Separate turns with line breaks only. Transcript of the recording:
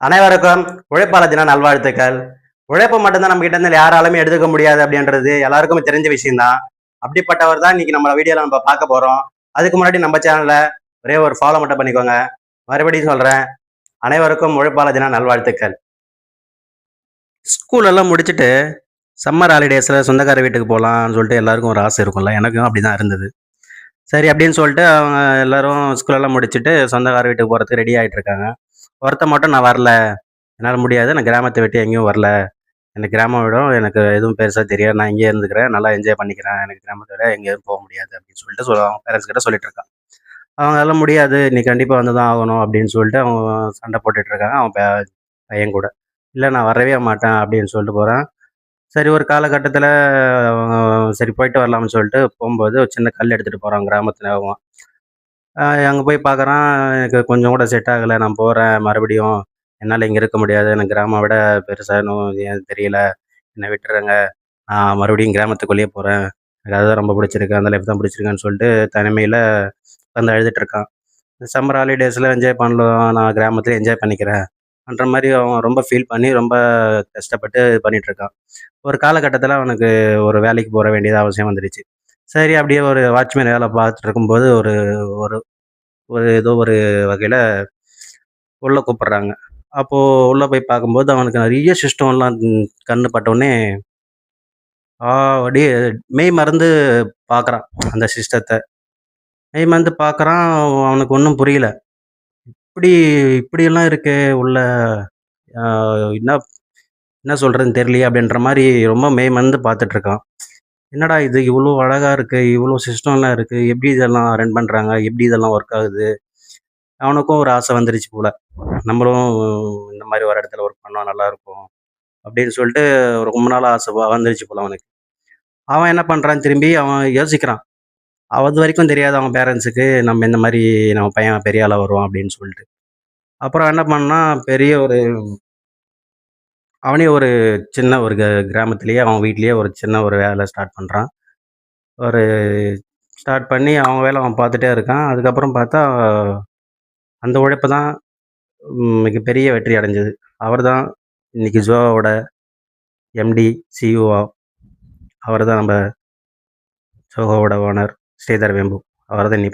அனைவருக்கும் உழைப்பாளர் தின நல்வாழ்த்துக்கள். உழைப்பு மட்டும்தான் நம்ம கிட்ட இருந்து யாராலுமே எடுத்துக்க முடியாது அப்படின்றது எல்லாருக்குமே தெரிஞ்ச விஷயம் தான். அப்படிப்பட்டவர் தான் இன்னைக்கு நம்ம வீடியோல நம்ம பார்க்க போறோம். அதுக்கு முன்னாடி நம்ம சேனல்ல ஒரே ஒரு ஃபாலோ மட்டும் பண்ணிக்கோங்க. மறுபடியும் சொல்றேன், அனைவருக்கும் உழைப்பாளர் தின நல்வாழ்த்துக்கள். ஸ்கூல் எல்லாம் முடிச்சுட்டு சம்மர் ஹாலிடேஸ்ல சொந்தக்கார வீட்டுக்கு போகலாம்னு சொல்லிட்டு எல்லாருக்கும் ஒரு ஆசை இருக்கும்ல. எனக்கும் அப்படிதான் இருந்தது. சரி அப்படின்னு சொல்லிட்டு அவங்க எல்லாரும் ஸ்கூல் எல்லாம் முடிச்சுட்டு சொந்தக்கார வீட்டுக்கு போறதுக்கு ரெடி ஆயிட்டு இருக்காங்க. ஒருத்தன் மட்டும் நான் வரல. என்னால முடியாது. நான் கிராமத்த விட்டு எங்கேயும் வரல. எனக்கு கிராமம் விடும் எனக்கு எதுவும் பெருசா தெரியாது. நான் இங்கேயே இருந்துக்கிறேன். நல்லா என்ஜாய் பண்ணிக்கிறேன். எனக்கு கிராமத்த விட எங்கேயும் போக முடியாது அப்படின்னு சொல்லிட்டு அவங்க பேரண்ட்ஸ் கிட்ட சொல்லிட்டு இருக்கான். அவங்களால முடியாது. நீ கண்டிப்பா வந்து தான் ஆகணும் அப்படின்னு சொல்லிட்டு அவங்க சண்டை போட்டுட்டு இருக்காங்க. அவன் பையன் கூட. இல்ல நான் வரவே மாட்டேன் அப்படின்னு சொல்லிட்டு போறான். சரி ஒரு காலகட்டத்தில சரி போயிட்டு வரலாம்னு சொல்லிட்டு போம்போது ஒரு சின்ன கல் எடுத்துட்டு போறான் கிராமத்துல அவன். அங்க போய் பார்க்குறான். எனக்கு கொஞ்சம் கூட செட் ஆகல. நான் போறேன் மறுபடியும். என்னால இங்க இருக்க முடியாது. எனக்கு கிராமம் விட பெருசா இன்னும் ஏன் தெரியல. என்ன விட்டுருங்க. நான் மறுபடியும் கிராமத்துக்குள்ளேயே போறேன். எனக்கு அதுதான் ரொம்ப பிடிச்சிருக்கு. அந்த லைஃப் தான் பிடிச்சிருக்குன்னு சொல்லிட்டு தனிமையில உட்காந்து அழுதுட்டு இருக்கான். சம்மர் ஹாலிடேஸ்ல என்ஜாய் பண்ணலாம். நான் கிராமத்திலே என்ஜாய் பண்ணிக்கிறேன். ன்ற மாரி அவன் ரொம்ப ஃபீல் பண்ணி ரொம்ப கஷ்டப்பட்டு பண்ணிட்டு இருக்கான். ஒரு காலகட்டத்தில அவனுக்கு ஒரு வேலைக்கு போற வேண்டியது அவசியம் வந்துருச்சு. சரி அப்படியே ஒரு வாட்ச்மேன் வேலை பார்த்துட்டு இருக்கும்போது ஒரு ஒரு ஒரு ஏதோ ஒரு வகையில உள்ள கூப்பிடுறாங்க. அப்போ உள்ள போய் பார்க்கும்போது அவனுக்கு நெறைய சிஸ்டம்லாம் கண்ணு பட்டவுடனே, அப்படியே மெய் மறந்து பார்க்குறான் அந்த சிஸ்டத்த. மெய் மறந்து பார்க்குறான். அவனுக்கு ஒண்ணும் புரியல. இப்படி இப்படியெல்லாம் இருக்கே உள்ள. அ என்ன என்ன சொல்றதுன்னு தெரியலையே அப்படின்ற மாரி ரொம்ப மெய் மறந்து பார்த்துட்டுருக்கான். என்னடா இது இவ்வளோ அழகா இருக்கு, இவ்வளோ சிஸ்டம்லாம் இருக்கு. எப்படி இதெல்லாம் ரன் பண்றாங்க? எப்படி இதெல்லாம் ஒர்க் ஆகுது? அவனுக்கும் ஒரு ஆசை வந்துருச்சு போல. நம்மளும் இந்த மாரி ஒரு இடத்துல ஒர்க் பண்ணா நல்லாயிருக்கும். அப்படின்னு சொல்லிட்டு ரொம்ப நாளா ஆசை வந்துருச்சு போல அவனுக்கு. அவன் என்ன பண்றான் திரும்பி அவன் யோசிக்கிறான். அதுவரைக்கும் தெரியாது அவன் பேரண்ட்ஸுக்கு நம்ம இந்த மாரி நம்ம பையன் பெரிய ஆளா வருவான் அப்படின்னு சொல்லிட்டு. அப்புறம் என்ன பண்ணான், பெரிய ஒரு அவனே ஒரு சின்ன ஒரு கிராமத்திலேயே அவன் வீட்லயே ஒரு சின்ன ஒரு வேலை ஸ்டார்ட் பண்றான். ஒரு ஸ்டார்ட் பண்ணி அவன் வேலை அவன் பார்த்துட்டே இருக்கான். அதுக்கப்புறம் பார்த்தா, அந்த உழைப்பு தான் மிகப்பெரிய வெற்றி அடைஞ்சது. அவர்தான் இன்னைக்கு ஜோவாவோட எம்டி, சிஇஓ. அவர்தான் நம்ம ஜோகோவோட ஓனர் ஸ்ரீதர் வெம்பு. அவர தான் இன்னி